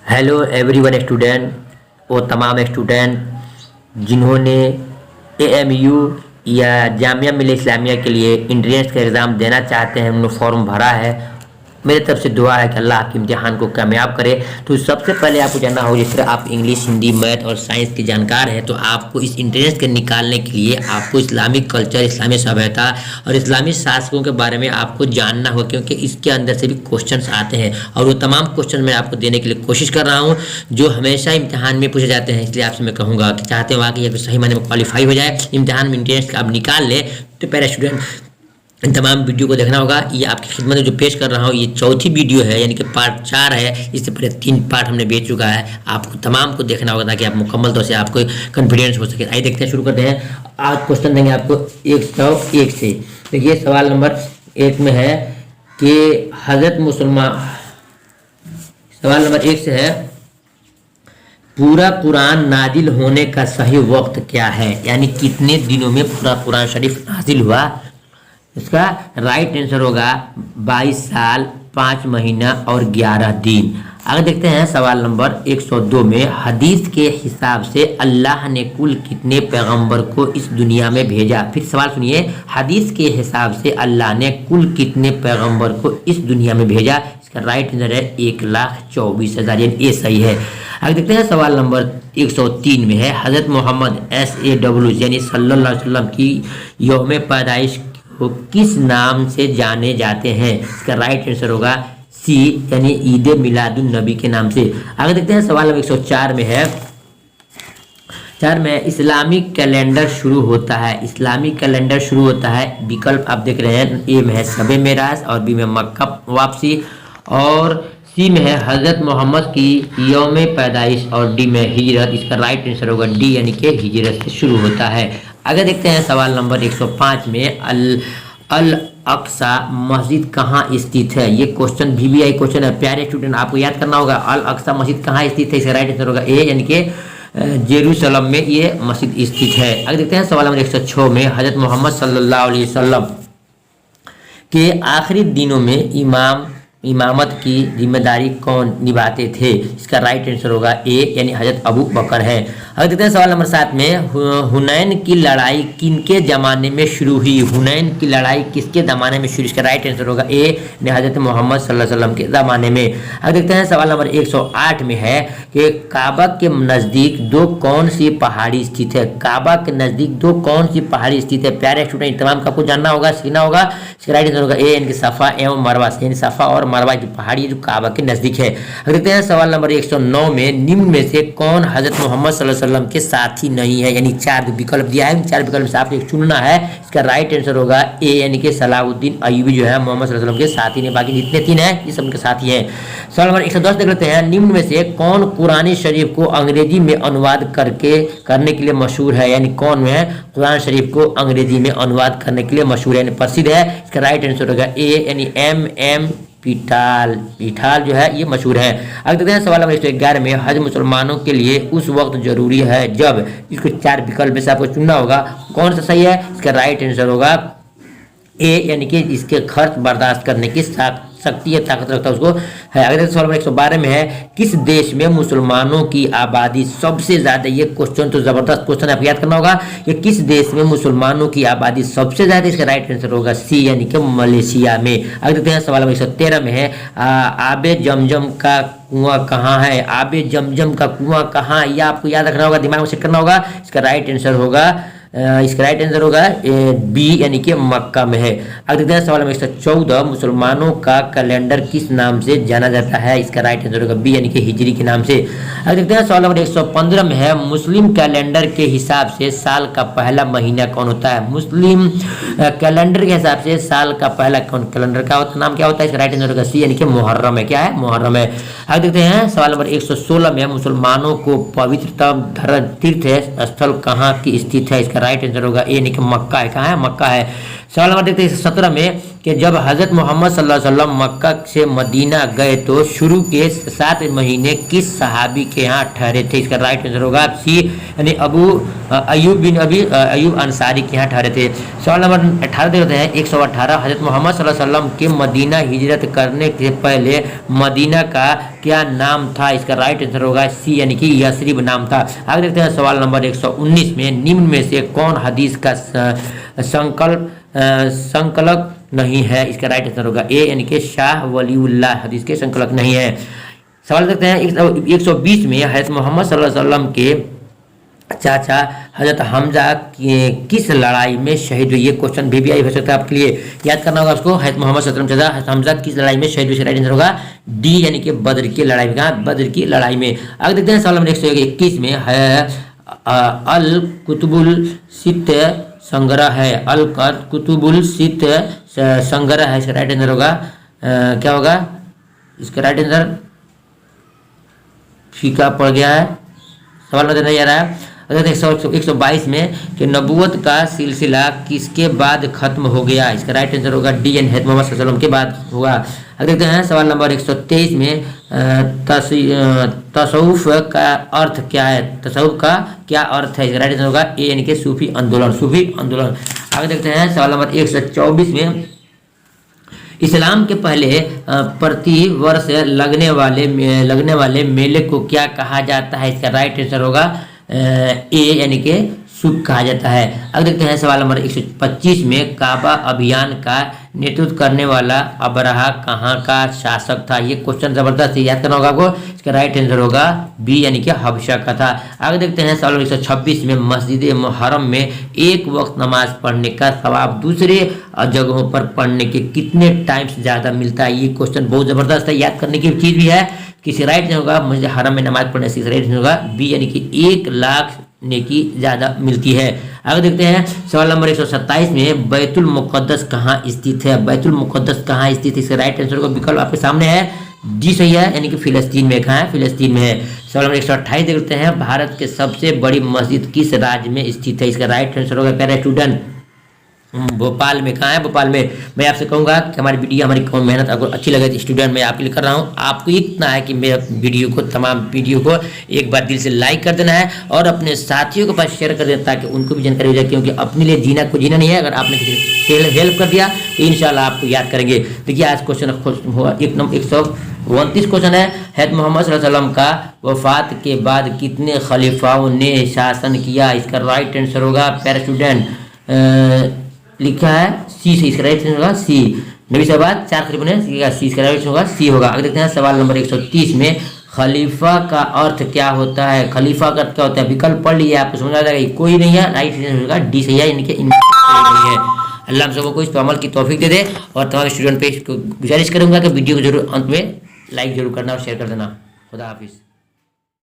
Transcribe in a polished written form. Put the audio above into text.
Hello everyone student, वो तमाम student जिन्होंने एएमयू या जामिया मिल्लिया इस्लामिया के लिए एंट्रेंस का एग्ज़ाम देना चाहते हैं, उन्होंने फॉर्म भरा है। मेरी तरफ से दुआ है कि अल्लाह आपके इम्तिहान को कामयाब करे। तो सबसे पहले आपको जानना होगा, जिस तरह आप इंग्लिश, हिंदी, मैथ और साइंस के जानकार हैं, तो आपको इस एंट्रेंस के निकालने के लिए आपको इस्लामिक कल्चर, इस्लामी सभ्यता और इस्लामी शासकों के बारे में आपको जानना होगा, क्योंकि इसके अंदर से भी क्वेश्चंस आते हैं और वो तमाम क्वेश्चन मैं आपको देने के लिए कोशिश कर रहा हूँ जो हमेशा इम्तिहान में पूछे जाते हैं। इसलिए आपसे मैं कहूँगा कि चाहते हो कि सही मायने में क्वालिफाई हो जाए, इम्तिहान में एंट्रेंस का आप निकाल ले, तो पहले स्टूडेंट इन तमाम वीडियो को देखना होगा। ये आपकी खिदमत में जो पेश कर रहा हूँ, ये चौथी वीडियो है, यानी कि पार्ट 4 है। इससे पहले 3 पार्ट हमने भेज चुका है। आपको तमाम को देखना होगा ताकि आप मुकम्मल तौर से आपको कॉन्फिडेंस हो सके। आइए देखते हैं, शुरू करते हैं। आज क्वेश्चन देंगे आपको 101 से। देखिए सवाल नंबर 1 में है कि हजरत मुसलमान, सवाल नंबर 1 से है, पूरा कुरान नाजिल होने का सही वक्त क्या है, यानी कितने दिनों में पूरा कुरान शरीफ नाजिल हुआ। इसका राइट आंसर होगा 22 साल 5 महीना और 11 दिन। आगे देखते हैं सवाल नंबर 102 में, हदीस के हिसाब से अल्लाह ने कुल कितने पैगंबर को इस दुनिया में भेजा। फिर सवाल सुनिए, हदीस के हिसाब से अल्लाह ने कुल कितने पैगंबर को इस दुनिया में भेजा। इसका राइट आंसर है 1,24,000, यानी ये सही है। आगे देखते हैं सवाल नंबर 103 में है, हजरत मोहम्मद SAW यानी सल्लल्लाहु अलैहि वसल्लम की यौम पैदाइश को किस नाम से जाने जाते हैं। इसका राइट आंसर होगा सी, यानी ईद मिलादुन नबी के नाम से। आगे देखते हैं सवाल नंबर 104 में है, 4 में इस्लामिक कैलेंडर शुरू होता है। इस्लामिक कैलेंडर शुरू होता है, विकल्प आप देख रहे हैं, ए में है शबे मेराज और बी में मक्का वापसी और सी में है हजरत मोहम्मद की यौम पैदाइश और डी में हिजरत। इसका राइट आंसर होगा डी, यानी कि हिजरत से शुरू होता है। आगे देखते हैं सवाल नंबर 105 में, अल अक्सा मस्जिद कहाँ स्थित है। ये क्वेश्चन VVI क्वेश्चन है, प्यारे स्टूडेंट, आपको याद करना होगा अल अक्सा मस्जिद कहाँ स्थित है। इसका राइट आंसर होगा ए, यानी कि जेरूसलम में ये मस्जिद स्थित है। आगे देखते हैं सवाल नंबर 106 में, हजरत मोहम्मद सल्लल्लाहु अलैहि वसल्लम के आखिरी दिनों में इमामत की जिम्मेदारी कौन निभाते थे। इसका राइट आंसर होगा ए, यानी हजरत अबू बकर है। अगर देखते हैं सवाल नंबर 7 में, हुनैन की लड़ाई किनके ज़माने में शुरू हुई। हुनैन की लड़ाई किसके ज़माने में शुरू, इसका राइट आंसर होगा ए, यानी हजरत मोहम्मद सल्लल्लाहु अलैहि वसल्लम के ज़माने में। अगर देखते हैं सवाल नंबर 108 में है कि काबा के नज़दीक दो कौन सी पहाड़ी स्थित है। काबा के नज़दीक दो कौन सी पहाड़ी स्थित है। प्यारे स्टूडेंट, तमाम का आपको जानना होगा, सीखना होगा। इसका राइट आंसर होगा ए, यानी कि सफ़ा एवं मरवा, यानी सफ़ा और मरवा जो पहाड़ी है जो काबा के नजदीक है। देखते हैं सवाल नंबर 109 में, निम्न में से कौन हजरत मोहम्मद सल्लल्लाहु अलैहि वसल्लम के साथी नहीं है। यानी 4 विकल्प दिया है, 4 विकल्प से आपको एक चुनना है। इसका राइट आंसर होगा ए, यानी कि सलाहुद्दीन अय्यूबी जो है मोहम्मद सल्लल्लाहु अलैहि वसल्लम के साथी नहीं, बाकी जितने 3 हैं ये सब उनके साथी हैं। सवाल नंबर 110 देख लेते हैं, निम्न में से कौन कुरान शरीफ को अंग्रेजी में अनुवाद करने के लिए मशहूर है। यानी कौन है कुरान शरीफ को अंग्रेजी में अनुवाद करने के लिए मशहूर है, यानी प्रसिद्ध है। इसका राइट आंसर होगा ए, यानी M पिठाल जो है ये मशहूर है। अगर देखते हैं सवाल नंबर 111 में, हज मुसलमानों के लिए उस वक्त जरूरी है जब, इसको 4 विकल्प में से आपको चुनना होगा, कौन सा सही है। इसका राइट आंसर होगा ए, यानी कि इसके खर्च बर्दाश्त करने की शक्ति या ताकत रखता है उसको है। अगर सवाल नंबर 112 में है, किस देश में मुसलमानों की आबादी सबसे ज्यादा। ये क्वेश्चन तो जबरदस्त क्वेश्चन है, आपको याद करना होगा कि किस देश में मुसलमानों की आबादी सबसे ज्यादा। इसका राइट आंसर होगा सी, यानी कि मलेशिया में। अगर देखते हैं सवाल नंबर 113 में है, आबे जमजम का कुआं कहाँ है। आबे जमजम का कुआं कहाँ, यह आपको याद रखना होगा, दिमाग में सेट करना होगा। इसका राइट आंसर होगा बी, यानी कि मक्का में है। अब देखते हैं सवाल नंबर 114, मुसलमानों का कैलेंडर किस नाम से जाना जाता है। इसका राइट आंसर होगा बी, यानी कि हिजरी के नाम से। अब देखते हैं सवाल नंबर 115 में है, मुस्लिम कैलेंडर के हिसाब से साल का पहला महीना कौन होता है। मुस्लिम कैलेंडर के हिसाब से साल का पहला कैलेंडर का नाम क्या होता है। इसका राइट आंसर होगा सी, यानी कि मुहर्रम है। क्या है, मुहर्रम है। अब देखते हैं सवाल नंबर 116 में, मुसलमानों को पवित्रतम तीर्थ स्थल कहाँ की स्थित है। इसका राइट आंसर होगा ए यानी कि मक्का है। कहाँ है? मक्का है। सवाल नंबर देखते हैं 17 में कि जब हजरत मोहम्मद सल्लल्लाहु अलैहि वसल्लम मक्का से मदीना गए तो शुरू के 7 महीने किस सहाबी के यहाँ ठहरे थे? इसका राइट आंसर होगा सी यानी अबू अयूब बिन अयूब अंसारी के यहाँ ठहरे थे। सवाल नंबर 18 देखते हैं 118 हजरत मोहम्मद सल्लल्लाहु अलैहि वसल्लम के मदीना हिजरत करने से पहले मदीना का क्या नाम था? इसका राइट आंसर होगा सी यानी कि यसरिब नाम था। आगे देखते हैं सवाल नंबर 119 में निम्न में से कौन हदीस का संकलक नहीं है? इसका राइट आंसर होगा ए यानी कि शाह वलीउल्लाह हदीस के संकलक नहीं है। सवाल देखते हैं 120 में हजरत मोहम्मद सल्लल्लाहु अलैहि वसल्लम के चाचा हजरत हमजा किस लड़ाई में शहीद हुए? ये क्वेश्चन भी आई हो सकता है आपके लिए, याद करना होगा आपको। हजरत मोहम्मद सल्लल्लाहु अलैहि वसल्लम चाचा हमजा किस लड़ाई में शहीद हुए? राइट आंसर होगा डी यानी कि बद्र की लड़ाई में। कहाँ? बद्र की लड़ाई में। आगे देखते हैं सवाल नंबर 121 में अल कुतुबुल सित्त संग्रह है। अल कुतुबुल सित्त संग्रह है। इसका राइट आंसर होगा क्या होगा? इसका राइट आंसर फीका पड़ गया है। सवाल नजर नहीं आ रहा है। अगर 122 में कि नबूवत का सिलसिला किसके बाद खत्म हो गया? इसका राइट आंसर होगा डी एन हजरत मोहम्मद सल्लल्लाहु अलैहि वसल्लम के बाद हुआ। अगर देखते हैं सवाल नंबर 123 में तसव्वुफ का अर्थ क्या है? तसव्वुफ का क्या अर्थ है? इसका राइट आंसर होगा ए यानी कि सूफी आंदोलन। सूफी आंदोलन। आगे देखते हैं सवाल नंबर 124 में इस्लाम के पहले प्रति वर्ष लगने वाले मेले को क्या कहा जाता है? इसका राइट आंसर होगा ए यानी कि शुभ कहा जाता है। अब देखते हैं सवाल नंबर 125 में काबा अभियान का नेतृत्व करने वाला अबरहा कहाँ का शासक था? ये क्वेश्चन जबरदस्त है, याद करना होगा आपको। इसका राइट आंसर होगा बी यानी कि हबशा का था। आगे देखते हैं सवाल 126 में मस्जिद मुहर्रम में एक वक्त नमाज पढ़ने का सवाब दूसरे जगहों पर पढ़ने के कितने टाइम्स ज़्यादा मिलता है? ये क्वेश्चन बहुत ज़बरदस्त है, याद करने की चीज़ भी है। किसी राइट नहीं होगा मस्जिद हरम में नमाज पढ़ने से राइट नहीं होगा बी यानी कि 1 लाख नेकी ज़्यादा मिलती है। आगे देखते हैं सवाल नंबर 127 में बैतुल मुक़द्दस कहाँ स्थित है? बैतुल मुक़द्दस कहाँ स्थित है? इसका राइट आंसर का विकल्प आपके सामने है, डी सही है यानी कि फिलिस्तीन में। कहाँ है? फिलिस्तीन में है। सवाल नंबर 128 देखते हैं भारत के सबसे बड़ी मस्जिद किस राज्य में स्थित है? इसका राइट आंसर होगा प्यारे स्टूडेंट भोपाल में। कहाँ है? भोपाल में। मैं आपसे कहूँगा कि हमारी वीडियो हमारी मेहनत आपको अच्छी लगे तो स्टूडेंट मैं आपके लिए कर रहा हूँ। आपको इतना है कि मेरा वीडियो को तमाम वीडियो को एक बार दिल से लाइक कर देना है और अपने साथियों के पास शेयर कर देना ताकि उनको भी जानकारी हो जाए, क्योंकि अपने लिए जीना को जीना नहीं है। अगर आपने किसी हेल्प कर दिया तो इंशाल्लाह आपको याद करेंगे। देखिए आज क्वेश्चन हुआ 129 क्वेश्चन है। हज़रत मोहम्मद सल्लल्लाहु अलैहि वसल्लम का वफात के बाद कितने खलीफाओं ने शासन किया? इसका राइट आंसर होगा प्यारे स्टूडेंट लिखा है सी से। इसका राइट आंसर होगा सी। नबी से बाद 4 खलीफा ने सी। इसका राइट आंसर होगा सी होगा। आगे देखते हैं सवाल नंबर 130 में खलीफा का अर्थ क्या होता है? खलीफा का अर्थ क्या होता है? विकल्प पढ़ लीजिए, आपको समझ आ जाएगा। कोई नहीं है, राइट आंसर होगा डी सही है यानी कि नहीं है। अल्लाह हम सबको इस पर अमल की तौफीक दे दे और तमाम स्टूडेंट पे इसको गुजारिश करूंगा कि वीडियो को जरूर अंत में लाइक जरूर करना और शेयर कर देना। खुदा हाफिज़।